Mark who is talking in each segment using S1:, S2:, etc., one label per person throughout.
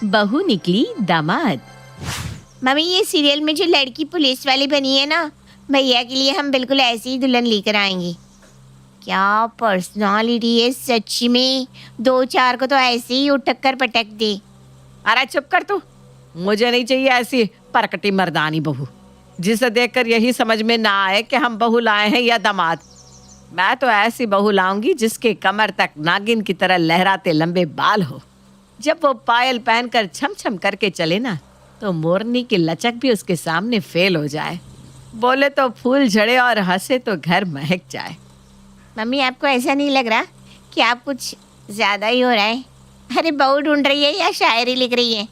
S1: बहू निकली दामाद।
S2: मम्मी, ये सीरियल में जो लड़की पुलिस वाली बनी है ना, भैया के लिए हम बिल्कुल ऐसी ही दुल्हन लेकर आएंगे। क्या पर्सनालिटी है सच्ची में, 2-4 को तो ऐसे ही उठक कर पटक दे।
S3: अरे चुप कर तू, मुझे नहीं चाहिए ऐसी परकटी मर्दानी बहू जिसे देखकर यही समझ में ना आए कि हम बहू लाए हैं या दामाद। मैं तो ऐसी बहू लाऊंगी जिसके कमर तक नागिन की तरह लहराते लंबे बाल हो। जब वो पायल पहनकर छम छम करके चले ना, तो मोरनी की लचक भी उसके सामने फेल हो जाए। बोले तो फूल झड़े और हंसे तो घर महक जाए।
S2: मम्मी, आपको ऐसा नहीं लग रहा कि आप कुछ ज़्यादा ही हो रहा है? अरे बहू ढूंढ रही है या शायरी लिख रही है?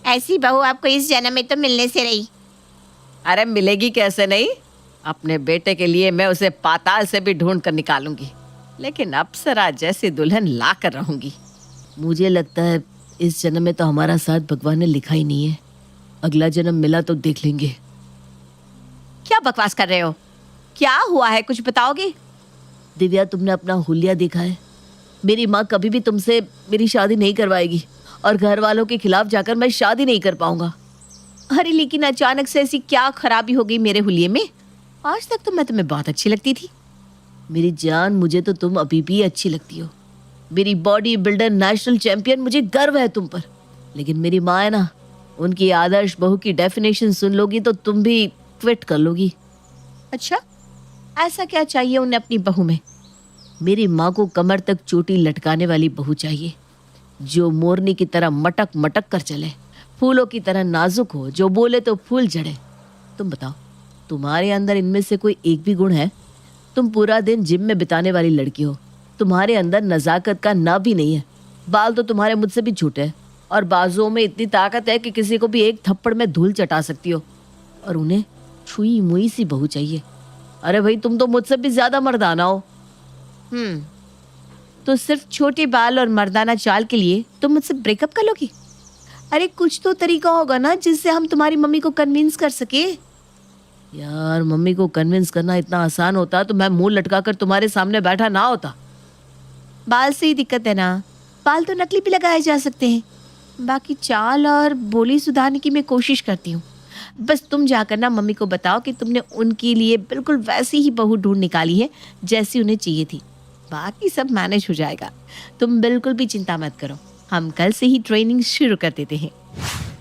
S2: ऐसी बहू आपको इस जन्म में तो मिलने से रही।
S3: अरे मिलेगी कैसे नहीं, अपने बेटे के लिए मैं उसे पाताल से भी ढूंढ कर निकालूंगी, लेकिन अप्सरा जैसी दुल्हन ला कर रहूंगी।
S4: मुझे लगता है इस जन्म में तो हमारा साथ भगवान ने लिखा ही नहीं है। अगला जन्म मिला तो देख लेंगे।
S3: क्या बकवास कर रहे हो? क्या हुआ है, कुछ बताओगे?
S4: दिव्या, तुमने अपना हुलिया देखा है? मेरी माँ कभी भी तुमसे मेरी शादी नहीं करवाएगी और घर वालों के खिलाफ जाकर मैं शादी नहीं कर पाऊंगा।
S1: अरे लेकिन अचानक से ऐसी क्या खराबी हो गई मेरे हुलिये में? आज तक तो मैं तुम्हें बहुत अच्छी लगती थी।
S4: मेरी जान, मुझे तो तुम अभी भी अच्छी लगती हो। मेरी बॉडी बिल्डर, नेशनल चैंपियन, मुझे गर्व है तुम पर। लेकिन मेरी माँ है ना, उनकी आदर्श बहू की डेफिनेशन सुन लोगी तो तुम भी क्विट कर लोगी।
S1: अच्छा, ऐसा क्या चाहिए उन्हें अपनी बहू में?
S4: मेरी माँ को कमर तक चोटी लटकाने वाली बहू चाहिए, जो मोरनी की तरह मटक मटक कर चले, फूलों की तरह नाजुक हो, जो बोले तो फूल झड़े। तुम बताओ, तुम्हारे अंदर इनमें से कोई एक भी गुण है? तुम पूरा दिन जिम में बिताने वाली लड़की हो, तुम्हारे अंदर नजाकत का ना भी नहीं है। बाल तो तुम्हारे मुझसे भी छोटे हैं और बाजुओं में इतनी ताकत है कि किसी को भी एक थप्पड़ में धूल चटा सकती हो। और उन्हें छुई मुई सी बहू चाहिए। अरे भाई, तुम तो मुझसे भी ज्यादा मर्दाना हो।
S1: तो सिर्फ छोटे बाल और मर्दाना चाल के लिए तुम मुझसे ब्रेकअप कर लोगी? अरे कुछ तो तरीका होगा ना जिससे हम तुम्हारी मम्मी को कन्विंस कर सके।
S4: यार, मम्मी को कन्विंस करना इतना आसान होता तो मैं मुंह लटकाकर तुम्हारे सामने बैठा ना होता।
S1: बाल से ही दिक्कत है ना? बाल तो नकली भी लगाए जा सकते हैं। बाकी चाल और बोली सुधारने की मैं कोशिश करती हूँ। बस तुम जाकर ना मम्मी को बताओ कि तुमने उनके लिए बिल्कुल वैसी ही बहू ढूंढ निकाली है जैसी उन्हें चाहिए थी। बाकी सब मैनेज हो जाएगा, तुम बिल्कुल भी चिंता मत करो। हम कल से ही ट्रेनिंग शुरू कर देते हैं।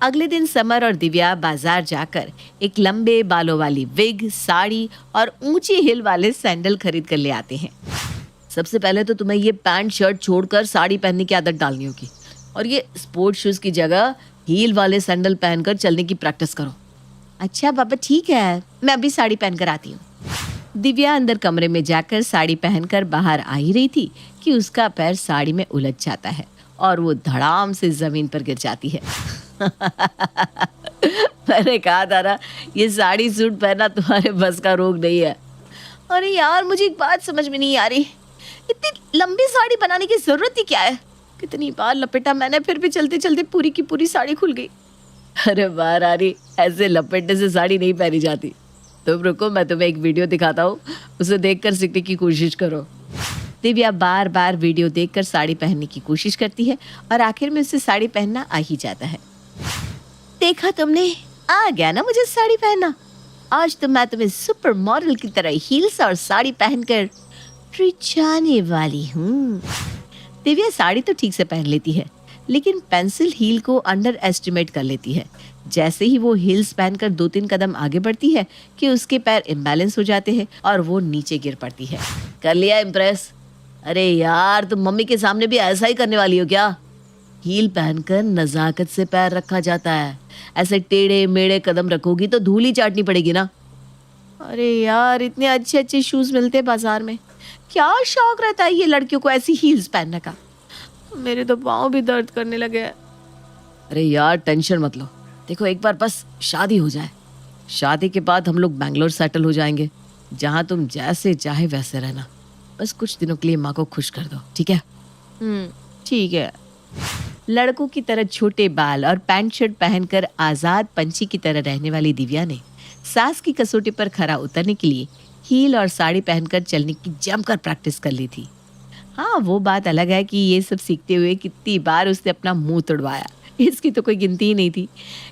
S1: अगले दिन समर और दिव्या बाजार जाकर एक लंबे बालों वाली विग, साड़ी और ऊंची हिल वाले सैंडल खरीद कर ले आते हैं।
S4: सबसे पहले तो तुम्हें ये पैंट शर्ट छोड़कर साड़ी पहनने की आदत डालनी होगी और ये स्पोर्ट्स शूज की जगह हील वाले सैंडल पहनकर चलने की प्रैक्टिस करो।
S1: अच्छा पापा, ठीक है, मैं अभी साड़ी पहनकर आती हूँ। दिव्या अंदर कमरे में जाकर साड़ी पहनकर बाहर आ ही रही थी कि उसका पैर साड़ी में उलझ जाता है और वो धड़ाम से जमीन पर गिर जाती है।
S4: मैंने कहा था ना, ये साड़ी सूट पहनना तुम्हारे बस का रोग नहीं है।
S1: अरे यार, मुझे एक बात समझ में नहीं आ रही, इतनी लंबी साड़ी बनाने की जरूरत ही क्या है? कितनी बार लपेटा मैंने, फिर भी चलते चलते पूरी की पूरी साड़ी खुल गई।
S4: अरे वाह रानी, ऐसे लपेटने से साड़ी नहीं पहनी जाती। तुम रुको, मैं तुम्हें एक वीडियो दिखाता हूँ, उसे देखकर सीखने की कोशिश करो।
S1: दिव्या बार बार वीडियो देखकर साड़ी पहनने की कोशिश करती है और आखिर में उसे साड़ी पहनना आ ही जाता है। देखा तुमने, आ गया ना मुझे साड़ी पहनना। आज तो मैं तुम्हें सुपर मॉडल की तरह हील्स और साड़ी पहनकर जाने वाली हूँ। दिव्या साड़ी तो ठीक से पहन लेती है, लेकिन पेंसिल हील को अंडर एस्टिमेट कर लेती है। जैसे ही वो हील्स पहनकर 2-3 कदम आगे बढ़ती है कि उसके पैर इम्बैलेंस हो जाते हैं और वो नीचे गिर पड़ती है।
S4: कर लिया इम्प्रेस? अरे यार, तुम मम्मी के सामने भी ऐसा ही करने वाली हो क्या? हील पहनकर नजाकत से पैर रखा जाता है। ऐसे टेढ़े मेढ़े कदम रखोगी तो धूल ही चाटनी पड़ेगी ना।
S1: अरे यार, इतने अच्छे अच्छे शूज मिलते हैं बाजार में, क्या शौक रहता है ये लड़कियों को ऐसी हील्स पहनने का। मेरे तो पाँव भी दर्द करने लगे हैं।
S4: अरे यार, टेंशन मत लो। देखो, एक बार बस शादी हो जाए, शादी के बाद हम लोग बैंगलोर सेटल हो जाएंगे, जहाँ तुम जैसे चाहे वैसे रहना। बस कुछ दिनों के लिए माँ को खुश कर दो, ठीक है?
S1: ठीक है। लड़कों की तरह छोटे बाल और पैंट शर्ट पहनकर आजाद पंछी की तरह रहने वाली दिव्या ने सास की कसौटी पर खरा उतरने के लिए हील और साड़ी पहनकर चलने की जमकर प्रैक्टिस कर ली थी। हाँ, वो बात अलग है कि ये सब सीखते हुए कितनी बार उसने अपना मुंह तुड़वाया, इसकी तो कोई गिनती ही नहीं थी।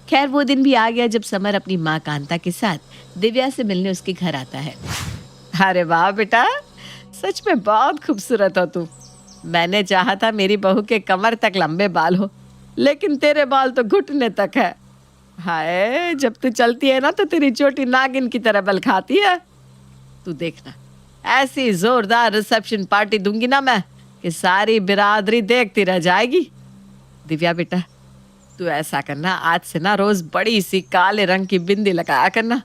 S1: खैर वो दिन भी आ गया जब समर अपनी माँ कांता के साथ दिव्या से मिलने उसके घर आता है।
S3: अरे वाह बेटा, सच में बहुत खूबसूरत हो तू। मैंने चाहा था मेरी बहू के कमर तक लंबे बाल हो, लेकिन तेरे बाल तो घुटने तक है। हाय, जब तू चलती है ना तो तेरी चोटी नागिन की तरह बल खाती है। तू देखना, ऐसी जोरदार रिसेप्शन पार्टी दूंगी ना मैं कि सारी बिरादरी देखती रह जाएगी। दिव्या बेटा, तू ऐसा करना, आज से ना रोज बड़ी सी काले रंग की बिंदी लगाया करना,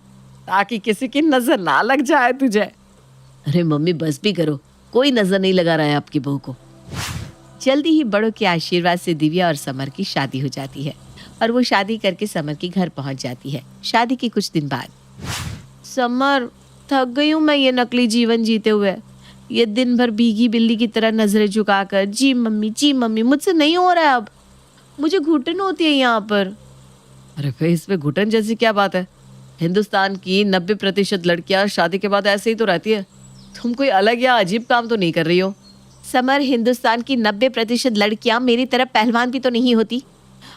S3: ताकि किसी की नजर ना लग जाए तुझे।
S4: अरे मम्मी बस भी करो, कोई नजर नहीं लगा रहा है आपकी बहू को।
S1: जल्दी ही बड़ों के आशीर्वाद से दिव्या और समर की शादी हो जाती है और वो शादी करके समर के घर पहुंच जाती है। शादी के कुछ दिन बाद, समर थक गई हूँ मैं ये नकली जीवन जीते हुए। ये दिन भर भीगी बिल्ली की तरह नजरें झुकाकर जी मम्मी मुझसे नहीं हो रहा है, अब मुझे घुटन होती है यहाँ पर।
S3: अरे भाई, इसमें घुटन जैसी क्या बात है? हिंदुस्तान की 90% लड़कियां शादी के बाद ऐसे ही तो रहती है। तुम कोई अलग या अजीब काम तो नहीं कर रही हो?
S1: समर, हिंदुस्तान की 90% लड़कियां मेरी तरह पहलवान भी तो नहीं होती।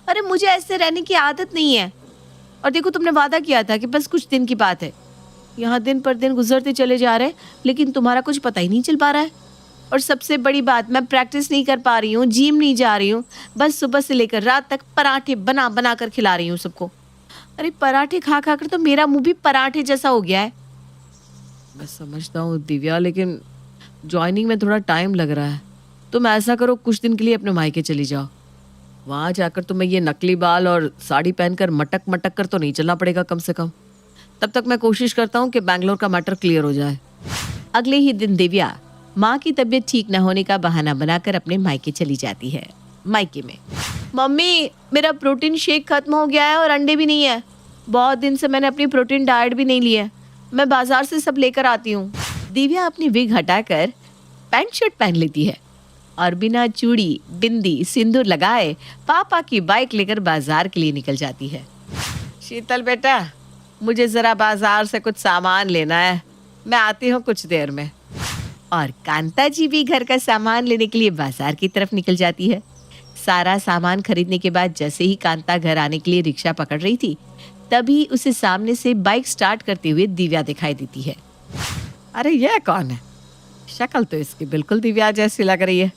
S1: अरे मुझे ऐसे रहने की आदत नहीं है। और देखो, तुमने वादा किया था कि बस कुछ दिन की बात है। यहाँ दिन पर दिन गुजरते चले जा रहे हैं, लेकिन तुम्हारा कुछ पता ही नहीं चल पा रहा है। और सबसे बड़ी बात, मैं प्रैक्टिस नहीं कर पा रही हूँ, जिम नहीं जा रही हूँ, बस सुबह से लेकर रात तक पराठे बना बना कर खिला रही हूँ सबको। अरे पराठे खा खा कर तो मेरा मुंह भी पराठे जैसा हो गया है।
S3: मैं समझता हूँ दिव्या, लेकिन ज्वाइनिंग में थोड़ा टाइम लग रहा है। तुम ऐसा करो, कुछ दिन के लिए अपने मायके चली जाओ। वहाँ जाकर तुम्हें ये नकली बाल और साड़ी पहनकर मटक मटक कर तो नहीं चलना पड़ेगा कम से कम। तब तक मैं कोशिश करता हूँ कि बैंगलोर का मैटर क्लियर हो जाए।
S1: अगले ही दिन दिव्या माँ की तबीयत ठीक न होने का बहाना बनाकर अपने मायके चली जाती है। मायके में, मम्मी मेरा प्रोटीन शेक खत्म हो गया है और अंडे भी नहीं है। बहुत दिन से मैंने अपनी प्रोटीन डाइट भी नहीं ली है, मैं बाजार से सब लेकर आती हूँ। दिव्या अपनी विग हटाकर पैंट शर्ट पहन लेती है और बिना चूड़ी बिंदी सिंदूर लगाए पापा की बाइक लेकर बाजार के लिए निकल जाती है।
S3: शीतल बेटा, मुझे जरा बाजार से कुछ सामान लेना है, मैं आती हूँ कुछ देर में।
S1: और कांता जी भी घर का सामान लेने के लिए बाजार की तरफ निकल जाती है। सारा सामान खरीदने के बाद जैसे ही कांता घर आने के लिए रिक्शा पकड़ रही थी, तभी उसे सामने से बाइक स्टार्ट करते हुए दिव्या दिखाई देती है।
S3: अरे ये कौन है? शक्ल तो इसकी बिल्कुल दिव्या जैसी लग रही है,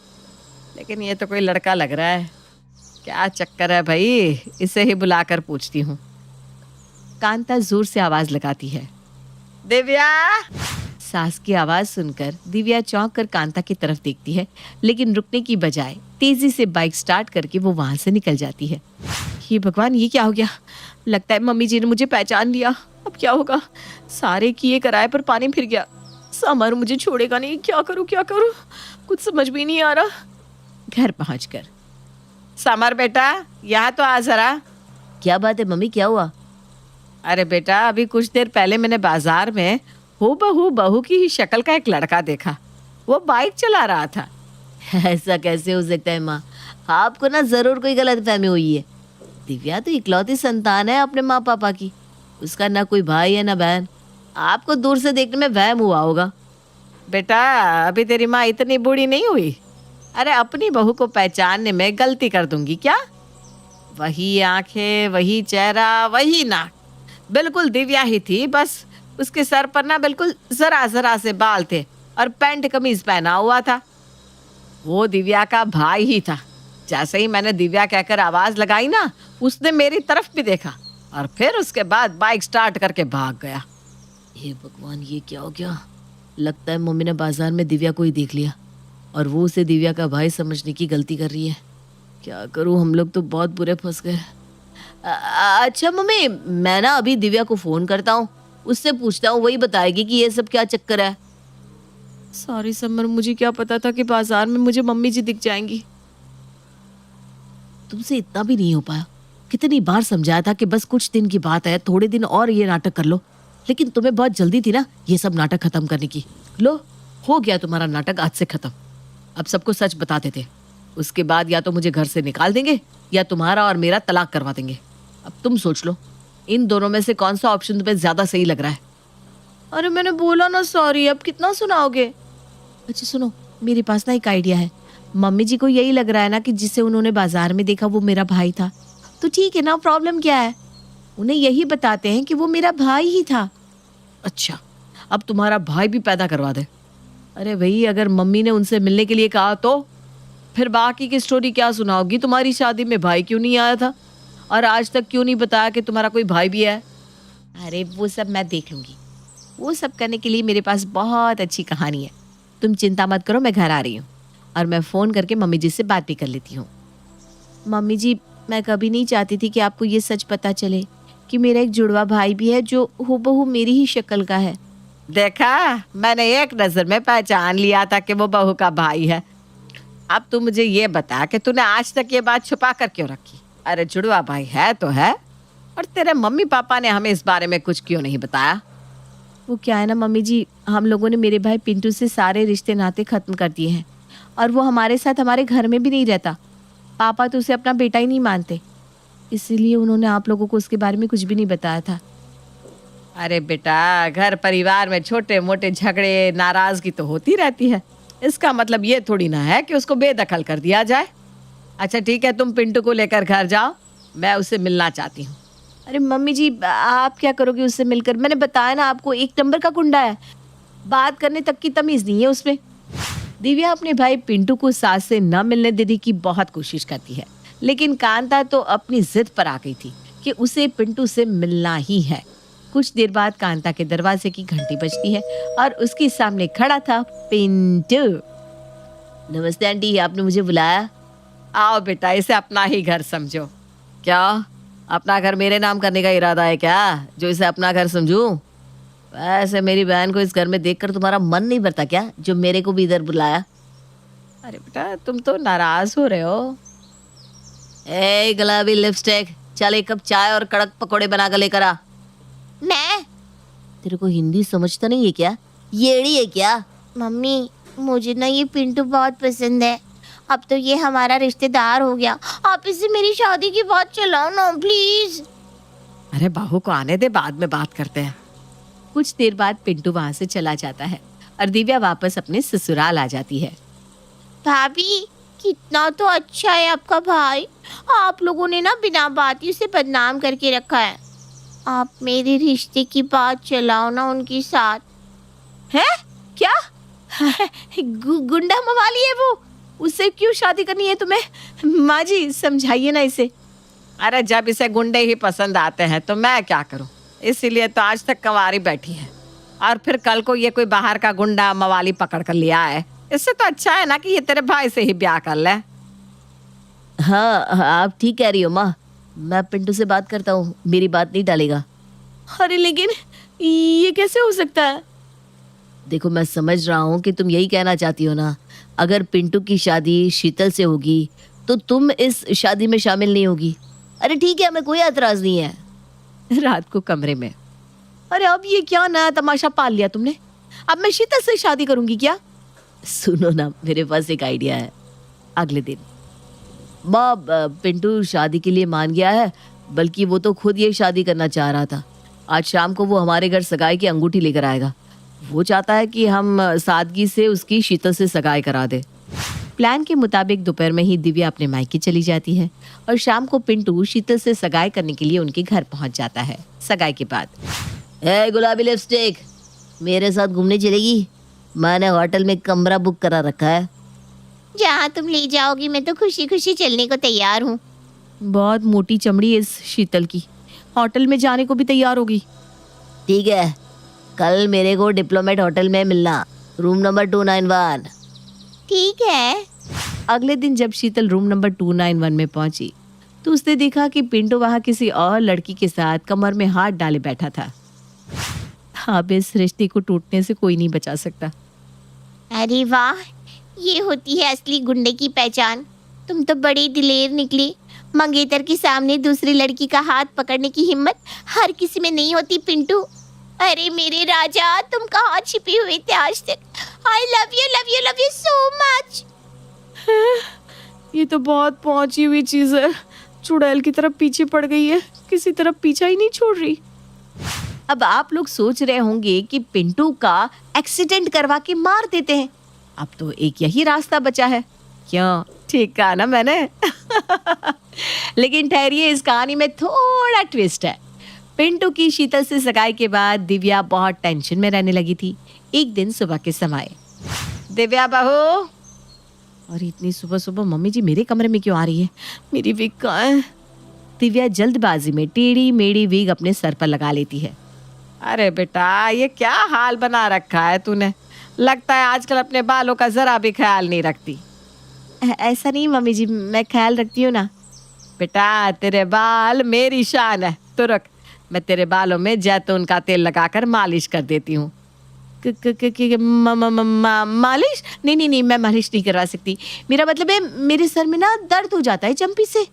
S3: लेकिन ये तो कोई लड़का लग रहा है। क्या चक्कर है भाई, इसे ही बुलाकर पूछती हूँ।
S1: कांता जोर से आवाज लगाती है,
S3: दिव्या।
S1: सास की आवाज सुनकर दिव्या चौंक कर कांता की तरफ देखती है, लेकिन रुकने की बजाय तेजी से बाइक स्टार्ट करके वो वहां से निकल जाती है। ये भगवान, ये क्या हो गया? लगता है मम्मी जी ने मुझे पहचान लिया। अब क्या होगा? सारे किए कराए पर पानी फिर गया। समर मुझे छोड़ेगा नहीं, क्या करूं कुछ समझ भी नहीं आ रहा। घर पहुंचकर,
S3: समर बेटा, यहाँ तो आ जरा।
S4: क्या बात है मम्मी, क्या हुआ?
S3: अरे बेटा, अभी कुछ देर पहले मैंने बाजार में हूबहू बहू की ही शक्ल का एक लड़का देखा। वो बाइक चला रहा था।
S4: ऐसा कैसे हो सकता है माँ? आपको ना जरूर कोई गलतफहमी हुई है। दिव्या तो इकलौती संतान है अपने माँ पापा की। उसका ना कोई भाई है ना बहन। आपको दूर से देखने में वहम हुआ होगा।
S3: बेटा, अभी तेरी माँ इतनी बूढ़ी नहीं हुई। अरे अपनी बहू को पहचानने में गलती कर दूंगी क्या? वही आंखें, वही चेहरा, वही नाक, बिल्कुल दिव्या ही थी। बस उसके सर पर ना बिल्कुल जरा जरा से बाल थे और पैंट कमीज पहना हुआ था। वो दिव्या का भाई ही था। जैसे ही मैंने दिव्या कहकर आवाज लगाई ना, उसने मेरी तरफ भी देखा और फिर उसके बाद बाइक स्टार्ट करके भाग गया।
S4: हे भगवान, ये क्या हो गया? लगता है मम्मी ने बाजार में दिव्या को ही देख लिया और वो उसे दिव्या का भाई समझने की गलती कर रही है। क्या करूं, हम लोग तो बहुत बुरे फंस गए। अच्छा मम्मी, मैं ना अभी दिव्या को फोन करता हूँ, उससे पूछता हूँ, वही बताएगी कि ये सब क्या चक्कर है।
S1: सॉरी समर, मुझे क्या पता था कि बाजार में मुझे मम्मी जी दिख जाएंगी।
S4: तुमसे इतना भी नहीं हो पाया। कितनी बार समझाया था कि बस कुछ दिन की बात है, थोड़े दिन और ये नाटक कर लो, लेकिन तुम्हें बहुत जल्दी थी ना ये सब नाटक खत्म करने की। लो, हो गया तुम्हारा नाटक आज से खत्म। अब सबको सच बताते थे, उसके बाद या तो मुझे घर से निकाल देंगे या तुम्हारा और मेरा तलाक करवा देंगे। अब तुम सोच लो, इन दोनों में से कौन सा ऑप्शन तुम्हें ज्यादा सही लग रहा है?
S1: अरे मैंने बोला ना सॉरी, अब कितना सुनाओगे?
S4: अच्छा सुनो, मेरे पास ना एक आइडिया है। मम्मी जी को यही लग रहा है ना कि जिसे उन्होंने बाजार में देखा वो मेरा भाई था,
S1: तो ठीक है ना, प्रॉब्लम क्या है? उन्हें यही बताते हैं कि वो मेरा भाई ही था।
S4: अच्छा, अब तुम्हारा भाई भी पैदा करवा दे। अरे भाई, अगर मम्मी ने उनसे मिलने के लिए कहा तो फिर बाकी की स्टोरी क्या सुनाओगी? तुम्हारी शादी में भाई क्यों नहीं आया था और आज तक क्यों नहीं बताया कि तुम्हारा कोई भाई भी है?
S1: अरे वो सब मैं देख लूंगी। वो सब करने के लिए मेरे पास बहुत अच्छी कहानी है। तुम चिंता मत करो, मैं घर आ रही हूँ और मैं फ़ोन करके मम्मी जी से बात भी कर लेती हूँ। मम्मी जी, मैं कभी नहीं चाहती थी कि आपको ये सच पता चले कि मेरा एक जुड़वा भाई भी है जो हूबहू मेरी ही शक्ल का है।
S3: देखा, मैंने एक नजर में पहचान लिया था कि वो बहू का भाई है। अब तू मुझे ये बता कि तूने आज तक ये बात छुपा कर क्यों रखी? अरे जुड़वा भाई है तो है, और तेरे मम्मी पापा ने हमें इस बारे में कुछ क्यों नहीं बताया?
S1: वो क्या है ना मम्मी जी, हम लोगों ने मेरे भाई पिंटू से सारे रिश्ते नाते ख़त्म कर दिए हैं और वो हमारे साथ हमारे घर में भी नहीं रहता। पापा तो उसे अपना बेटा ही नहीं मानते, इसीलिए उन्होंने आप लोगों को उसके बारे में कुछ भी नहीं बताया था।
S3: अरे बेटा, घर परिवार में छोटे मोटे झगड़े नाराजगी तो होती रहती है। इसका मतलब ये थोड़ी ना है कि उसको बेदखल कर दिया जाए। अच्छा ठीक है, तुम पिंटू को लेकर घर जाओ, मैं उससे मिलना चाहती हूँ।
S1: अरे मम्मी जी, आप क्या करोगे उससे मिलकर? मैंने बताया ना आपको, एक नंबर का गुंडा है, बात करने तक की तमीज़ नहीं है उसमें।
S4: दिव्या अपने भाई पिंटू को सास से न मिलने देने की बहुत कोशिश करती है, लेकिन कांता तो अपनी जिद पर आ गई थी कि उसे पिंटू से मिलना ही है। कुछ देर बाद कांता के दरवाजे की घंटी बजती है और उसके सामने खड़ा था पिंटू।
S1: नमस्ते आंटी, आपने मुझे बुलाया?
S3: आओ बेटा, इसे अपना ही घर समझो।
S4: क्या अपना घर मेरे नाम करने का इरादा है क्या, जो इसे अपना घर समझूं? वैसे मेरी बहन को इस घर में देखकर तुम्हारा मन नहीं भरता क्या, जो मेरे को भी इधर बुलाया?
S3: अरे बेटा, तुम तो नाराज हो रहे हो।
S4: ए गुलाबी लिपस्टिक, चल एक कप चाय और कड़क पकोड़े बनाकर लेकर आ।
S2: मैं?
S4: तेरे को हिंदी समझता नहीं है क्या? येड़ी है क्या?
S2: मम्मी, मुझे ना ये पिंटू बहुत पसंद है। अब तो ये हमारा रिश्तेदार हो गया। आप इससे मेरी शादी की बात चलाओ ना प्लीज।
S3: अरे बहू को आने दे, बाद में बात करते हैं।
S1: कुछ देर बाद पिंटू वहां से चला जाता है और दिव्या वापस अपने ससुराल आ जाती है।
S2: भाभी, कितना तो अच्छा है आपका भाई। आप लोगों ने ना बिना बात ही उसे बदनाम करके रखा है। आप मेरे रिश्ते की बात चलाओ ना उनके साथ।
S1: है क्या? गुंडा मवाली है वो, उससे क्यों शादी करनी है तुम्हें? माँ जी समझाइए ना इसे।
S3: अरे जब इसे गुंडे ही पसंद आते हैं तो मैं क्या करूं, इसीलिए तो आज तक कंवारी बैठी है। और फिर कल को ये कोई बाहर का गुंडा मवाली पकड़ कर लिया है, इससे तो अच्छा है ना कि ये तेरे भाई से ही ब्याह कर ले।
S4: हाँ, आप ठीक कह रही हो माँ, मैं पिंटू से बात करता हूँ, मेरी बात नहीं डालेगा।
S1: अरे लेकिन ये कैसे हो सकता है?
S4: देखो, मैं समझ रहा हूँ कि तुम यही कहना चाहती हो ना, अगर पिंटू की शादी शीतल से होगी तो तुम इस शादी में शामिल नहीं होगी। अरे ठीक है, हमें कोई एतराज नहीं है।
S1: रात को कमरे में, अरे अब ये क्या नया तमाशा पाल लिया तुमने? अब मैं शीतल से शादी करूंगी क्या?
S4: सुनो ना, मेरे पास एक आइडिया है। अगले दिन माँ, पिंटू शादी के लिए मान गया है, बल्कि वो तो खुद ये शादी करना चाह रहा था। आज शाम को वो हमारे घर सगाई की अंगूठी लेकर आएगा। वो चाहता है कि हम सादगी से उसकी शीतल से सगाई करा दे।
S1: प्लान के मुताबिक दोपहर में ही दिव्या अपने मायके चली जाती है और शाम को पिंटू शीतल से सगाई करने के लिए उनके घर पहुंच जाता है। सगाई के बाद,
S4: ए गुलाबी लिपस्टिक, मेरे साथ घूमने चलेगी? मैंने होटल में कमरा बुक करा रखा है।
S2: जहाँ तुम ले जाओगी मैं तो खुशी खुशी चलने को तैयार हूँ।
S1: बहुत मोटी चमड़ी है इस शीतल की, होटल में जाने को भी तैयार होगी।
S4: ठीक है, कल मेरे को डिप्लोमेट होटल में मिलना, रूम नंबर 291।
S2: ठीक है।
S1: अगले दिन जब शीतल रूम नंबर 291 में पहुंची तो उसने देखा कि पिंटू वहां किसी और लड़की के साथ कमर में हाथ डाले बैठा था। अब इस रिश्ते को टूटने से कोई नहीं बचा सकता।
S2: अरे वाह, ये होती है असली गुंडे की पहचान। तुम तो बड़े दिलेर निकली। मंगेतर के सामने दूसरी लड़की का हाथ पकड़ने की हिम्मत हर किसी में नहीं होती पिंटू। अरे मेरे राजा, तुम कहाँ छिपे हुए थे आज तक? I love you, love you, love you so much.
S1: ये तो बहुत पहुंची हुई चीज है, चुड़ैल की तरफ पीछे पड़ गई है, किसी तरफ पीछा ही नहीं छोड़ रही। अब आप लोग सोच रहे होंगे कि पिंटू का एक्सीडेंट करवा के मार देते हैं। अब तो एक यही रास्ता बचा है। क्यों, ठीक कहा ना मैंने? लेकिन ठहरिए, इस कहानी में थोड़ा ट्विस्ट है। पिंटू की शीतल से सगाई के बाद दिव्या बहुत टेंशन में रहने लगी थी। एक दिन सुबह के समय,
S3: दिव्या बहू,
S1: और इतनी सुबह सुबह मम्मी जी मेरे कमरे में क्यों आ रही है? मेरी विग कहाँ है? दिव्या जल्दबाजी में टेढ़ी मेढ़ी विग अपने सर पर लगा लेती है।
S3: अरे बेटा, ये क्या हाल बना रखा है तूने? लगता है आजकल अपने बालों का जरा भी ख्याल नहीं रखती।
S1: ऐसा नहीं मम्मी जी, मैं ख्याल रखती हूँ ना।
S3: बेटा, तेरे बाल मेरी शान है। तो रुक, मैं तेरे बालों में जैतून का तेल लगाकर मालिश कर देती हूँ।
S1: मालिश? नहीं, मैं मालिश नहीं करवा सकती। मेरा मतलब है, मेरे सर में ना दर्द हो जाता है चंपी से।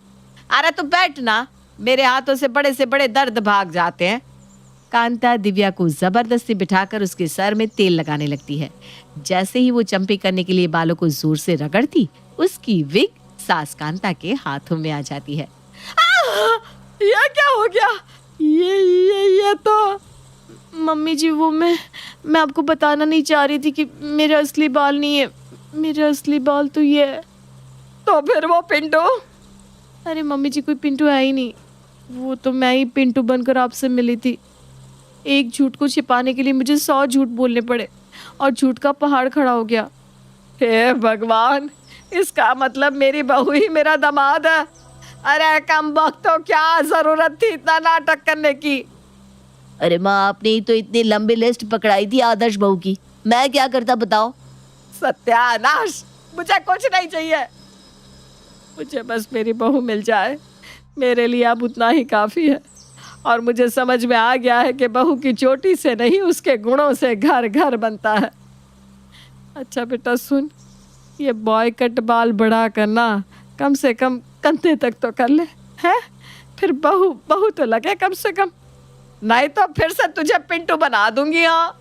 S3: अरे तू बैठ ना, मेरे हाथों से बड़े दर्द भाग जाते हैं।
S1: कांता दिव्या को जबरदस्ती बिठाकर उसके सर में तेल लगाने लगती है। जैसे ही वो चंपी करने के लिए बालों को जोर से रगड़ती, उसकी विग सास कांता के हाथों में आ जाती है।
S3: ये क्या हो गया? ये तो
S1: मम्मी जी, वो मैं आपको बताना नहीं चाह रही थी कि मेरे असली बाल नहीं है। मेरे असली बाल तो ये है।
S3: तो फिर वो पिंटू?
S1: अरे मम्मी जी, कोई पिंटू है ही नहीं। वो तो मैं ही पिंटू बनकर आपसे मिली थी। एक झूठ को छिपाने के लिए मुझे 100 झूठ बोलने पड़े और झूठ का पहाड़ खड़ा हो गया।
S3: हे भगवान, इसका मतलब मेरी बहू ही मेरा दामाद है। अरे कम वक्त, तो क्या जरूरत थी इतना नाटक करने की?
S4: अरे माँ, आपने ही तो इतनी लंबी लिस्ट पकड़ाई थी आदर्श बहू की, मैं क्या करता बताओ?
S3: सत्यानाश, मुझे कुछ नहीं चाहिए। मुझे बस मेरी बहू मिल जाए, मेरे लिए अब उतना ही काफ़ी है। और मुझे समझ में आ गया है कि बहू की चोटी से नहीं, उसके गुणों से घर घर बनता है। अच्छा बेटा सुन, ये बॉय कट बाल बढ़ा करना, कम से कम कंधे तक तो कर ले, है? फिर बहू तो लगे कम से कम, नहीं तो फिर से तुझे पिंटू बना दूंगी। हाँ,